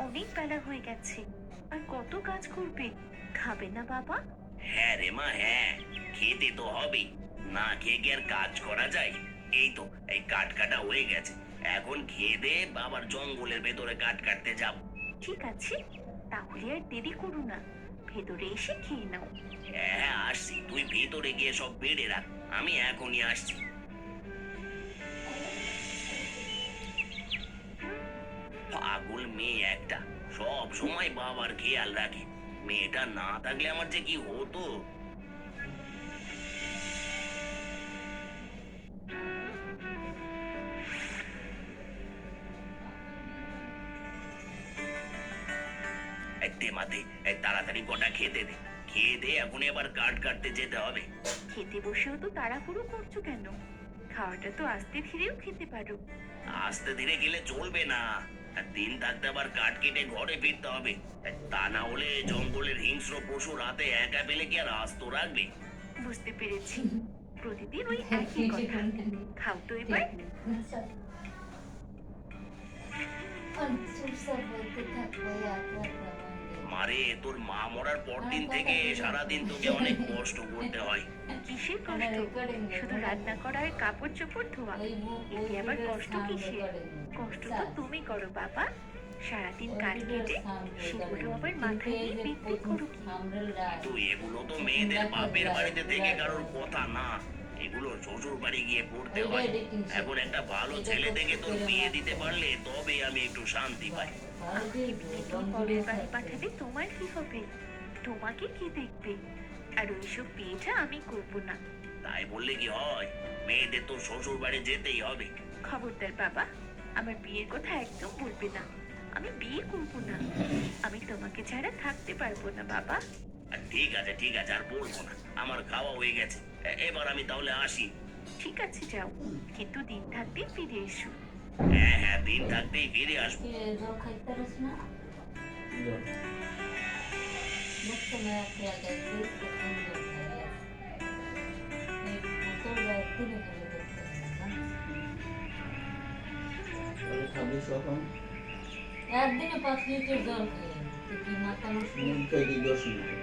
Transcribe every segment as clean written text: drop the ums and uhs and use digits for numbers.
অনেক বেলা হয়ে গেছে, আর কত কাজ করবে। খাবে না বাবা? হ্যাঁ রে মা, হ্যাঁ, খেতে তো হবে। না খেয়ে কি আর কাজ করা যায়? এই তো, এই কাঠ কাটা হয়ে গেছে। এখন খেয়ে দে, আবার জঙ্গলের ভেতরে কাঠ কাটতে যাব। ঠিক আছে, তাহলে আর দেরি করো না, ভেতরে এসে খেয়ে নাও। হ্যাঁ হ্যাঁ, আসছি। তুই ভেতরে গিয়ে সব বেড়ে রাখ, আমি এখনই আসছি। পাগল মেয়ে একটা, সব সময় বাবার খেয়াল রাখে। মেয়েটা না থাকলে আমার যে কি হতো। এই দে মাতে, এই তাড়াতাড়ি কটা খেতে দে। খেয়ে দে, এখনই আবার কাঠ কাটতে যেতে হবে। খেতে বসেও তো তাড়াহুড়ো করছো কেন? খাওয়াটা তো আস্তে ধীরেও খেতে পারো। আস্তে ধীরে গেলে চলবে না। আর দিন থাকতে আবার কাঠ কেটে ঘরে ফিরতে হবে। তা না হলে জঙ্গলের হিংস্র পশু রাতে একা পেলে কি আর আস্ত রাখবে? বুঝতে পেরেছি, প্রতিদিন ওই একই কথা। খাও তো এবার। মারে, তোর মা মরার পর দিন থেকে সারাদিন তোকে অনেক কষ্ট করতে হয়। কিসের কষ্ট? শুধু রান্না করা আর কাপড় চোপড় ধোয়া, এতে আবার কষ্ট কিসের? কষ্ট তো তুমি করো বাবা, সারাদিন কাজ কেটে সেগুলো আবার মাথায় নিয়ে বিক্রি করো কি। কিন্তু এগুলো তো মেয়েদের বাপের বাড়িতে থেকে কারোর কথা না। এগুলো শ্বশুর বাড়ি গিয়ে পড়তে হয়। এখন একটা ভালো ছেলে দেখে তোর বিয়ে দিতে পারলে তবে আমি একটু শান্তি পাই। আমাকে বিয়ে দিয়ে পরের বাড়ি পাঠালে তোমার কি হবে? তোমাকে কি দেখবে? আর ওইসব বিয়েটা আমি করবো না। তাই বললে কি হয়? মেয়েদের তো শ্বশুর বাড়ি যেতেই হবে। খবরদার বাবা, আমার বিয়ের কথা একদম বলবে না। আমি বিয়ে করবো না, আমি তোমাকে ছাড়া থাকতে পারবো না বাবা। আর ঠিক আছে ঠিক আছে, আর বলবো না। আমার খাওয়া হয়ে গেছে। এবার আমি তাহলে আসি। ঠিক আছে যাও, কিন্তু দিন থাকতে ফিরে এসো। হ্যাঁ হ্যাঁ, দিন থাকতেই ফিরে আসবো। খাবি সকাল একদিনে 5 লিটার জল খাই আমি। তুই কি মাথা নষ্ট? মুখ খাইলি 10 মিনিট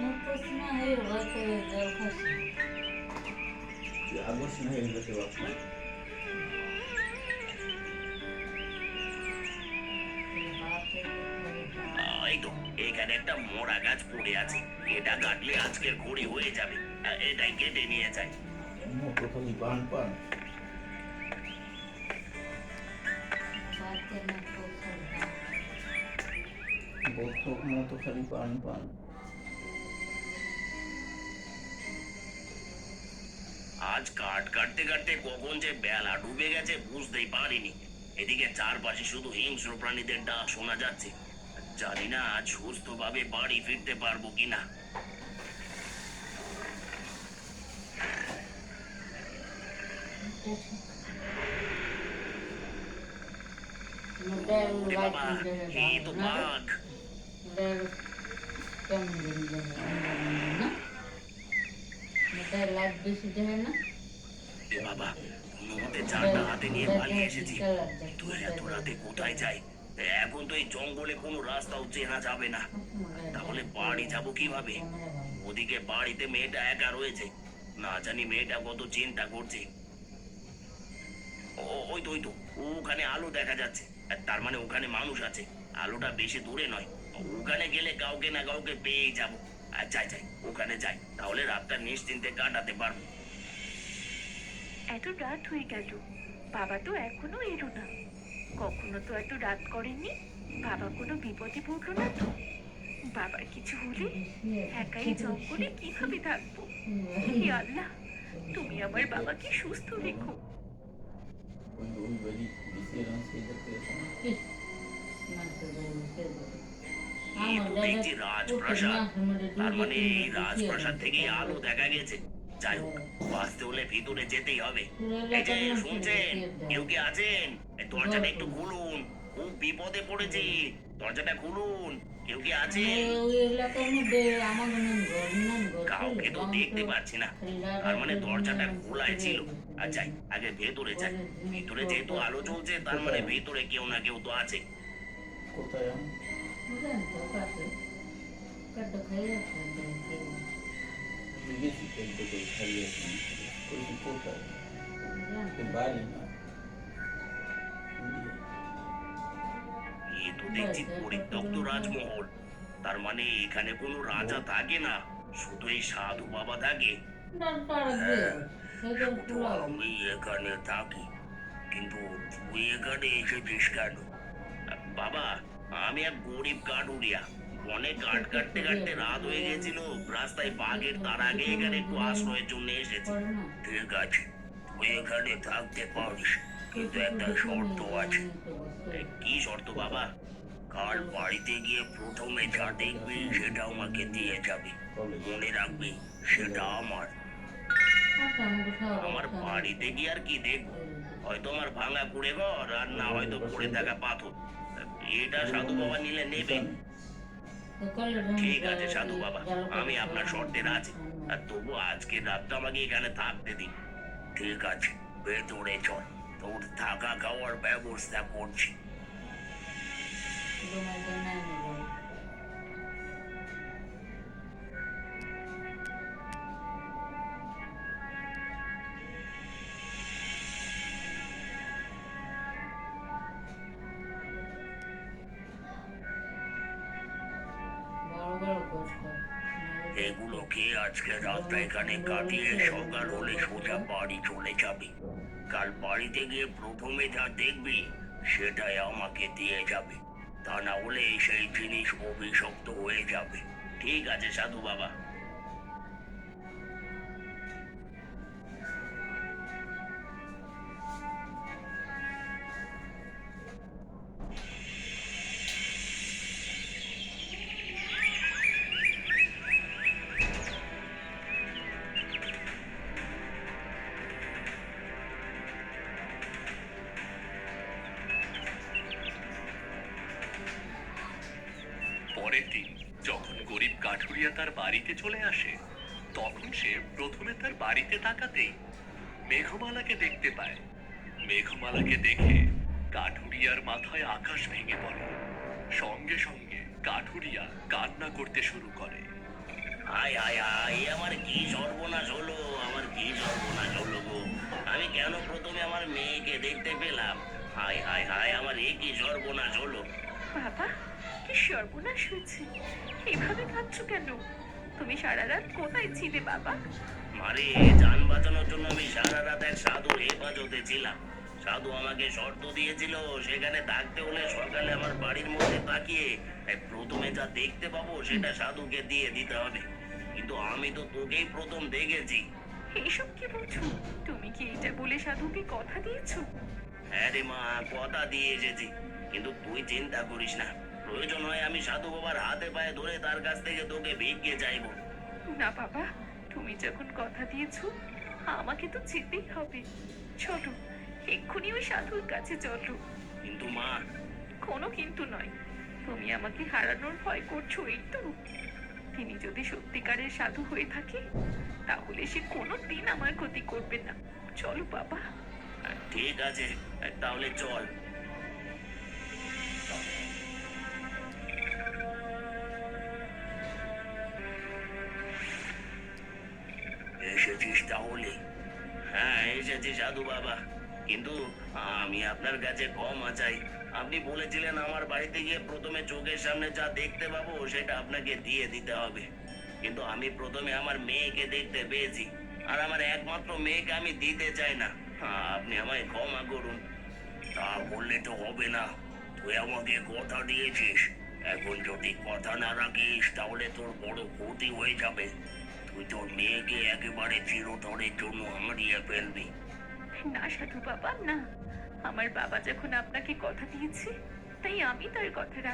মুখ করছি না, এই হয়তো জল খাসি। আগস না হয়ে গেছে বাপনা এই তো, এখানে একটা মোড়া গাছ পড়ে আছে। এটা কাটলে আজকের ঘড়ি হয়ে যাবে। এটাই কেটে নিয়ে যাই। মুখ খালি পান পান বাচ্চা না কোথাও দাম। বথক মতো খালি পান পান। আজ কাট কাটতে কাটতে কখন যে বেলা ডুবে গেছে বুঝতেই পারিনি। এদিকে চারপাশে শুধু হিংস্র প্রাণীদের ডাক শোনা যাচ্ছে। জানি না আজ সুস্থভাবে বাড়ি ফিরতে পারবো কিনা। ওরে বাবা, এই তো বাঘ। কেমন না মোটায় লাইট বেশি দেয় না। এ বাবা, কোনো মতে চারটা হাতে নিয়ে পালিয়ে এসেছি। কিন্তু এত রাতে কোথায় যাই? এখন তো এই জঙ্গলে কোনো রাস্তাও চেনা যাবে না। তাহলে বাড়ি যাব কিভাবে? ওদিকে বাড়িতে মেয়েটা একা রয়েছে। না জানি মেয়েটা কত চিন্তা করছে। ওই তো ওখানে আলো দেখা যাচ্ছে। আর তার মানে ওখানে মানুষ আছে। আলোটা বেশি দূরে নয়। ওখানে গেলে কাউকে না কাউকে পেয়েই যাব। আর যাই যাই, ওখানে যাই, তাহলে রাতটা নিশ্চিন্তে কাটাতে পারবো। এত রাত হয়ে গেল, বাবা তো এখনো এলো না। কখনো তো এত রাত করেননি। বাবা কোনো বিপদে পড়লো না তো? বাবার কিছু হলে একাই জঙ্গলে কিভাবে থাকবো? হে আল্লাহ, তুমি আমার বাবাকে সুস্থ রেখো। ওই বাড়ি দিছে রাস্তা দেখতে এই তো দেখছি রাজপ্রাসাদ। তার মানে এই রাজপ্রাসাদ থেকে আলো দেখা গেছে। যাই হোক, বাঁচতে হলে ভিতরে যেতেই হবে। এই যে শুনছেন, কেউ কি আছেন? এই দরজাটা একটু খুলুন, খুব বিপদে পড়েছি, দরজাটা খুলুন, কেউ কি আছেন? ওই এলাকার মধ্যে আমার ঘর কাউকে তো দেখতে পাচ্ছি না, তার মানে দরজাটা খোলাই ছিল। আর যাই, আগে ভেতরে যাই। ভিতরে যেহেতু আলো জ্বলছে, তার মানে ভেতরে কেউ না কেউ তো আছে। কোথায় আমি গেছি খেলতে করে খাইয়ে কইছি কোথায় এ বাড়ি না এ তো দেখছি পরিত্যক্ত রাজমহল, তার মানে এখানে কোনো রাজা থাকে না, শুধু এই সাধু বাবা থাকে। শুধু আমি এখানে থাকি, কিন্তু তুই এখানে এসেছিস কেন? বাবা, আমি এক গরিব কাঠুরিয়া, বনে কাঠ কাটতে কাটতে রাত হয়ে গেছিল, রাস্তায় বাঘের তার আগে এখানে একটু আশ্রয়ের জন্য এসেছি। ঠিক আছে, তুই এখানে থাকতে পারিস, কিন্তু একটা শর্ত আছে। কি শর্ত বাবা? কাল বাড়িতে গিয়ে প্রথমে যা দেখবি সেটা আমাকে দিয়ে যাবি, মনে রাখবি সেটা আমার। আমার বাড়িতে গিয়ে আর কি দেখবো? হয়তো আমার ভাঙা কুড়ে ঘর, আর না হয়তো পড়ে থাকা পাথর। এটা সাধু বাবা নিলে নেবে। ঠিক আছে সাধু বাবা, আমি আপনার শর্তে রাজি, আর তবু আজকের রাতটা আমাকে এখানে থাকতে দিন। ঠিক আছে, ভেতরে চল, তোর থাকা খাওয়ার ব্যবস্থা করছি। এগুলো খেয়ে আজকে রাতটা এখানে কাটিয়ে সকাল হলে সোজা বাড়ি চলে যাবি। কাল বাড়িতে গিয়ে প্রথমে যা দেখবি সেটাই আমাকে দিয়ে যাবে, তা না হলে সেই জিনিস অভিশপ্ত হয়ে যাবে। ঠিক আছে সাধু বাবা। পরের দিন যখন গরিব কাঠুরিয়া তার বাড়িতে চলে আসে, তখন সে প্রথমে তার বাড়িতে তাকাতেই মেঘমালাকে দেখতে পায়। মেঘমালাকে দেখে কাঠুরিয়ার মাথায় আকাশ ভেঙে পড়ে। সঙ্গে সঙ্গে কাঠুরিয়া কান্না করতে শুরু করে। হায় হায় হায়, এ আমার কি সর্বনাশ হলো, আমার কি সর্বনাশ হলো গো! আমি কেন প্রথমে আমার মেয়েকে দেখতে পেলাম? হায় হায় হায়, আমার এ কি সর্বনাশ হলো! বাবা, কি সর্বনাশ হয়েছে? এভাবে কাঁদছো কেন? তুমি সারা রাত কোথায় ছিলে বাবা? মারে, যান বাঁচানোর জন্য আমি সারা রাত এক সাধুর হেফাজতে ছিলাম। সাধু আমাকে শর্ত দিয়েছিল, সেখানে থাকতে হলে সকালে আমার বাড়ির মধ্যে তাকিয়ে প্রথমে যা দেখতে পাবো সেটা সাধুকে দিয়ে দিতে হবে। কিন্তু আমি তো তোকেই প্রথম দেখেছি। এইসব কি বলছো? তুমি কি এটা বলে সাধুকে কথা দিয়েছো? হ্যাঁ রে মা, কথা দিয়ে এসেছি, কিন্তু তুই চিন্তা করিস না, প্রয়োজন হয় আমি সাধু বাবার হাতে পায়ে ধরে তার কাছ থেকে তোকে ভিক্ষে চাইবো। না বাবা, তুমি যখন কথা দিয়েছো আমাকে তো যেতেই হবে। চলো, এক্ষুনি ওই সাধুর কাছে চলো। কিন্তু মা, কোনো কিন্তু নয়। তুমি আমাকে হারানোর ভয় করছো, এই তো। তিনি যদি সত্যিকারের সাধু হয়ে থাকে তাহলে সে কোনো দিন আমার ক্ষতি করবে না। চলো বাবা। ঠিক আছে, তাহলে চল। এসেছিস তাহলে? হ্যাঁ এসেছি সাধু বাবা, কিন্তু আমি আপনার কাছে ক্ষমা চাই। আপনি বলেছিলেন আমার বাড়িতে গিয়ে প্রথমে চোখের সামনে যা দেখতে পাবো সেটা আপনাকে দিয়ে দিতে হবে, কিন্তু আমি প্রথমে আমার মেয়েকে দেখতে পেয়েছি, আর আমার একমাত্র মেয়েকে আমি দিতে চাই না। আপনি আমায় ক্ষমা করুন। তা বললে তো হবে না, তুই আমাকে কথা দিয়েছিস, এখন যদি কথা না রাখিস তাহলে তোর বড় ক্ষতি হয়ে যাবে। তুই তোর মেয়েকে একেবারে চিরতরের জন্য হারিয়ে ফেলবি। না সাধু বাবা, না। আমার বাবা যখন আপনাকে কথা দিয়েছে তাই আমি তার কথা